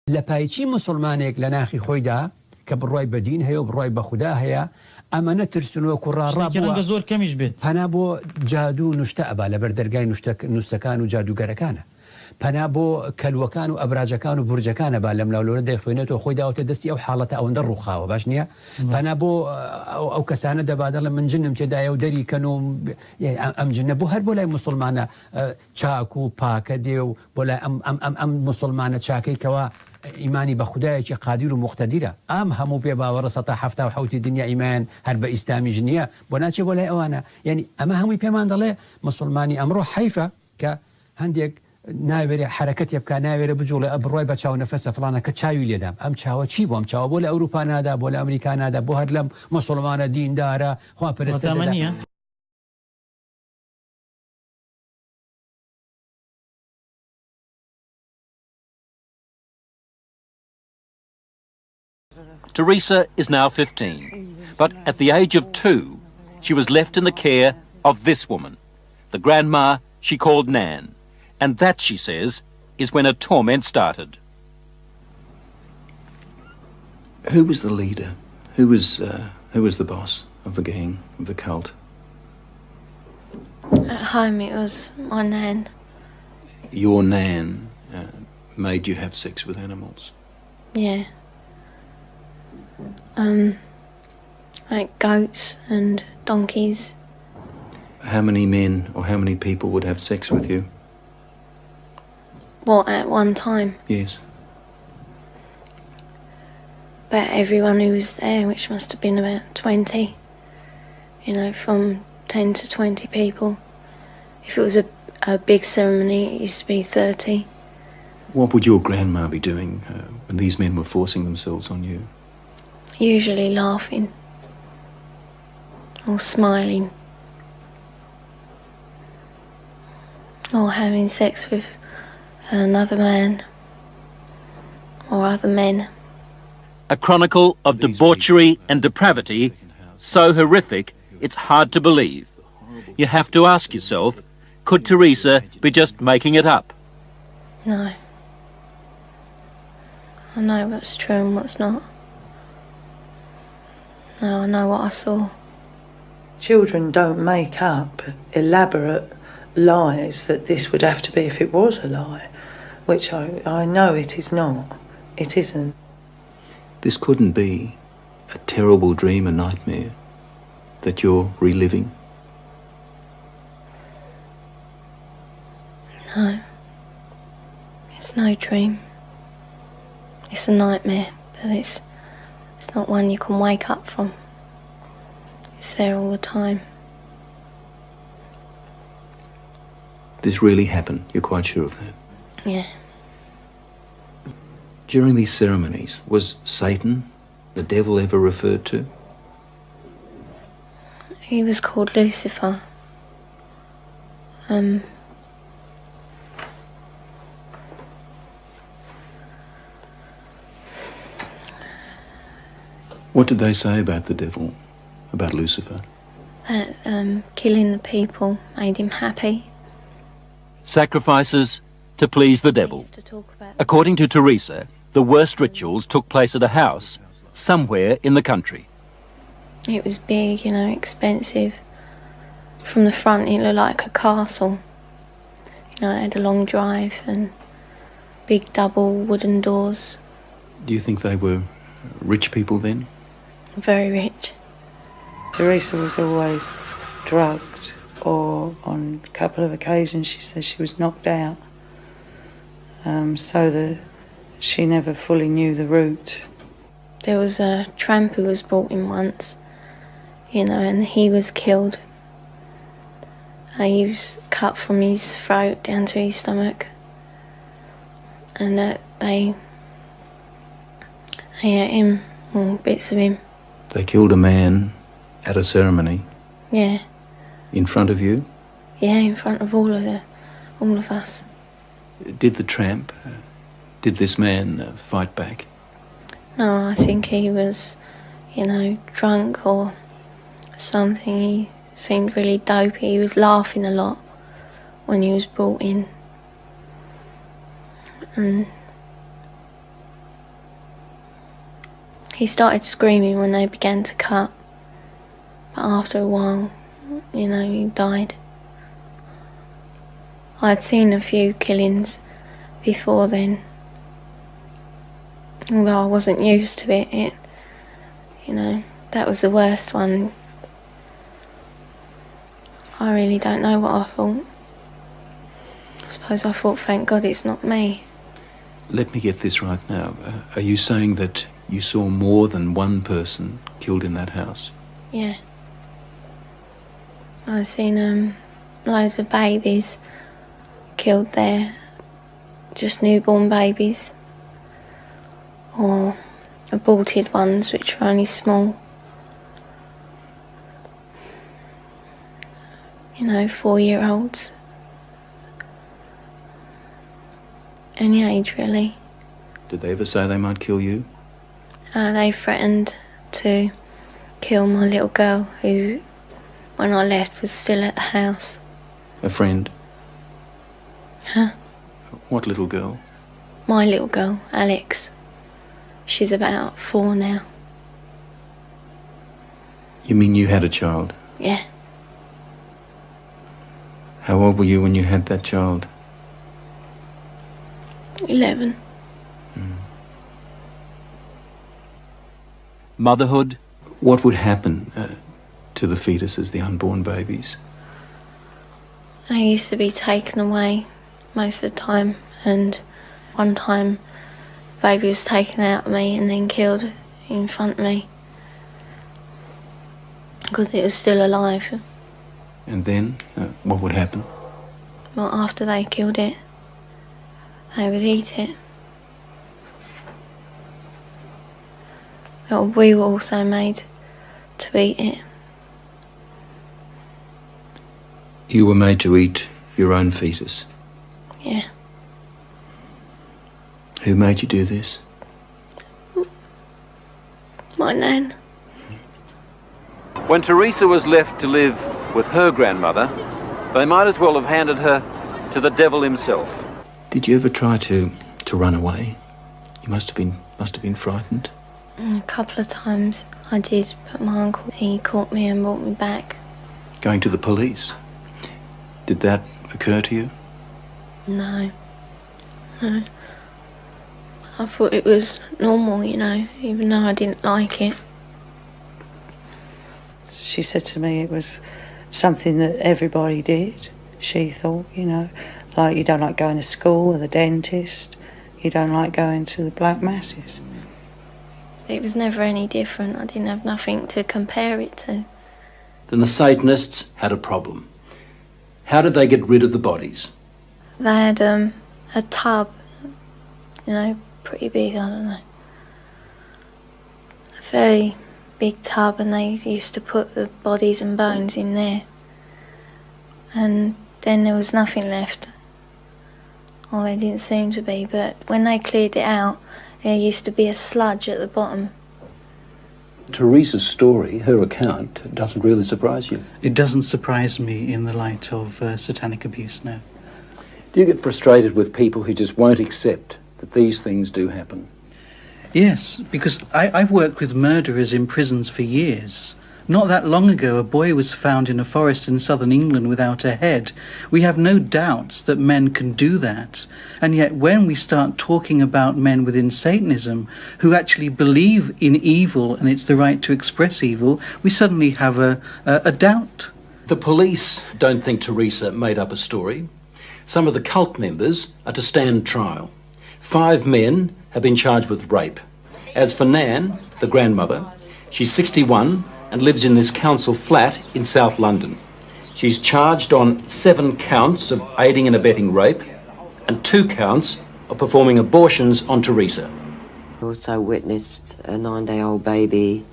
لپایچی مسلمانێک لە ناخی خۆیدا کە بڕای بەدین هەیە و بڕای بە خوددا هەیە ئەمەنە ترسنەوە کوڕاڕابووە زۆر کەمیش بێت پەنا بۆ جادو و نوشتە ئەبا لەبەر دەرگای نووسەکان و جادوگەرەکانە پەنا بۆ کەلوەکان و ئەبراجەکان و بورجەکانە با لەم لاولۆرە دەیخوێنێتەوە خۆی داوەتە دەستی ئەو حاڵەتە ئەوەندە ڕووخاوە باش نییە پەنا بۆ ئەو کەسانە دەبادەڵە من جنم تێدایە و دەریکەن و ئەم جنە بۆ هەر بۆ لای مسلمانە چاک و پاکە دێ و بۆ لای ئەم مسلمانە چاکەیکەوە ئیمانی بە خوددایەکی قادیر و مقتەدیرە ئەم هەموو پێ باوەڕە 1970 دنیا ئیمان هەر بە ئیسلامیش نییە بۆ ناچێ بۆ لای ئەوانە یعنی ئەمە هەمووی پێمان دەڵێ مسلمانی ئەمڕۆ حیفە کە هەندێک ناوێرە حرەکەتی بکە ناوێرە بجوڵێ ئەبڕۆی بە چاو نەفەسە فڵانە کە چاوی لێدام ئەم چاوە چی بۆ ئەم چاوە بۆ لە ئەوروپا نادا بۆ لە ئەمریکا نادا بۆ هەر لەم مسلمانە دیندارە خواپەرستە. Teresa is now 15, but at the age of 2, she was left in the care of this woman, the grandma she called Nan. And that, she says, is when her torment started. Who was the leader? Who was the boss of the gang, of the cult? At home it was my Nan. Your Nan made you have sex with animals? Yeah. Like goats and donkeys. How many men or how many people would have sex with you? What, at one time? Yes. About everyone who was there, which must have been about 20. You know, from 10 to 20 people. If it was a big ceremony, it used to be 30. What would your grandma be doing when these men were forcing themselves on you? Usually laughing. Or smiling. Or having sex with another man. Or other men. A chronicle of debauchery and depravity so horrific it's hard to believe. You have to ask yourself, could Teresa be just making it up? No. I know what's true and what's not. No, I know what I saw. Children don't make up elaborate lies that this would have to be if it was a lie, which I know it is not. It isn't. This couldn't be a terrible dream, a nightmare that you're reliving? No. It's no dream. It's a nightmare, but it's not one you can wake up from. It's there all the time. This really happened, you're quite sure of that? Yeah. During these ceremonies, was Satan, the devil, ever referred to? He was called Lucifer. What did they say about the devil, about Lucifer? That killing the people made him happy. Sacrifices to please the devil. According to Teresa, the worst rituals took place at a house somewhere in the country. It was big, you know, expensive. From the front it looked like a castle. You know, it had a long drive and big double wooden doors. Do you think they were rich people then? Very rich. Teresa was always drugged, or on a couple of occasions she says she was knocked out, so that she never fully knew the route. There was a tramp who was brought in once, you know, and he was killed. He was cut from his throat down to his stomach, and they ate him, or bits of him. They killed a man at a ceremony? Yeah. In front of you? Yeah, in front of all of us. Did the tramp, did this man fight back? No, I think he was, you know, drunk or something. He seemed really dopey. He was laughing a lot when he was brought in. And He started screaming when they began to cut, but after a while, you know, he died. I'd seen a few killings before then, although I wasn't used to it, you know, that was the worst one. I really don't know what I thought. I suppose I thought, thank God it's not me. Let me get this right now. Are you saying that you saw more than one person killed in that house? Yeah. I've seen loads of babies killed there, just newborn babies, or aborted ones which were only small. You know, 4-year-olds. Any age, really. Did they ever say they might kill you? They threatened to kill my little girl, who, when I left, was still at the house. A friend? Huh? What little girl? My little girl, Alex. She's about 4 now. You mean you had a child? Yeah. How old were you when you had that child? 11. Motherhood? What would happen to the fetuses, the unborn babies? I used to be taken away most of the time, and one time the baby was taken out of me and then killed in front of me because it was still alive. And then, what would happen? Well, after they killed it, they would eat it. Well, we were also made to eat it. You were made to eat your own fetus? Yeah. Who made you do this? My nan. When Teresa was left to live with her grandmother, they might as well have handed her to the devil himself. Did you ever try to run away? You must have been frightened. A couple of times I did, but my uncle, he caught me and brought me back. Going to the police? Did that occur to you? No. No. I thought it was normal, you know, even though I didn't like it. She said to me it was something that everybody did, she thought, you know, like you don't like going to school or the dentist, you don't like going to the black masses. It was never any different. I didn't have nothing to compare it to. Then the Satanists had a problem. How did they get rid of the bodies? They had a tub, you know, pretty big, I don't know. A very big tub, and they used to put the bodies and bones in there. And then there was nothing left. Well, there didn't seem to be, but when they cleared it out, there used to be a sludge at the bottom. Teresa's story, her account, doesn't really surprise you. It doesn't surprise me in the light of satanic abuse, no. Do you get frustrated with people who just won't accept that these things do happen? Yes, because I've worked with murderers in prisons for years. Not that long ago, a boy was found in a forest in southern England without a head. We have no doubts that men can do that. And yet when we start talking about men within Satanism who actually believe in evil and it's the right to express evil, we suddenly have a doubt. The police don't think Teresa made up a story. Some of the cult members are to stand trial. 5 men have been charged with rape. As for Nan, the grandmother, she's 61 and lives in this council flat in South London. She's charged on 7 counts of aiding and abetting rape and 2 counts of performing abortions on Teresa. I also witnessed a 9-day-old baby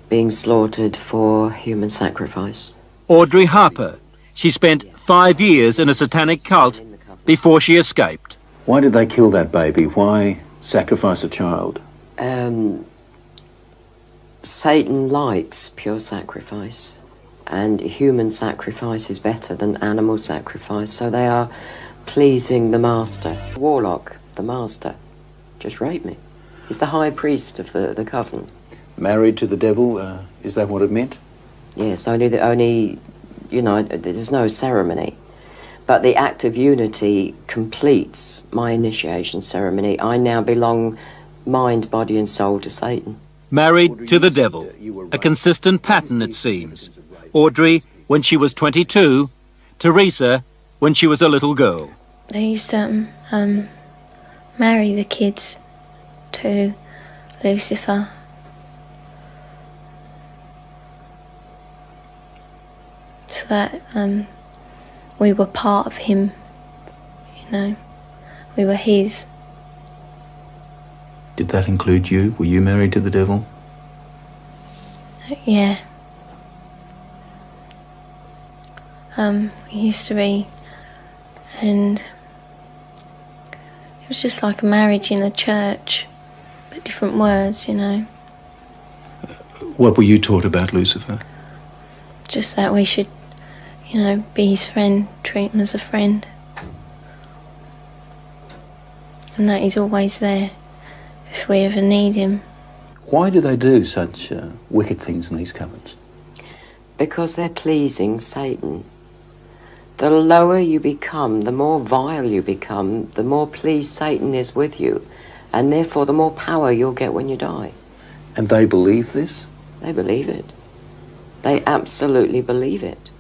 being slaughtered for human sacrifice. Audrey Harper. She spent 5 years in a satanic cult before she escaped. Why did they kill that baby? Why sacrifice a child? Satan likes pure sacrifice, and human sacrifice is better than animal sacrifice, so they are pleasing the master. Warlock, the master, just raped me. He's the high priest of the coven. Married to the devil, is that what it meant? Yes, only, you know, there's no ceremony. But the act of unity completes my initiation ceremony. I now belong mind, body and soul to Satan. Married to the devil. A consistent pattern, it seems. Audrey when she was 22, Teresa when she was a little girl. They used to marry the kids to Lucifer. So that we were part of him, you know, we were his. Did that include you? Were you married to the devil? Yeah. We used to be, and it was just like a marriage in a church, but different words, you know. What were you taught about Lucifer? Just that we should, you know, be his friend, treat him as a friend. And that he's always there if we ever need him. Why do they do such wicked things in these covens? Because they're pleasing Satan. The lower you become, the more vile you become, the more pleased Satan is with you, and therefore the more power you'll get when you die. And they believe this? They believe it. They absolutely believe it.